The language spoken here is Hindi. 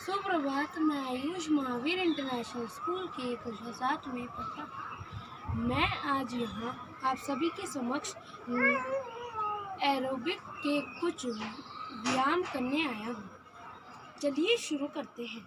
सुप्रभात। मैं आयुष महावीर इंटरनेशनल स्कूल की कक्षा 7 में पढ़ता हूँ। मैं आज यहाँ आप सभी के समक्ष एरोबिक के कुछ व्यायाम करने आया हूँ। चलिए शुरू करते हैं।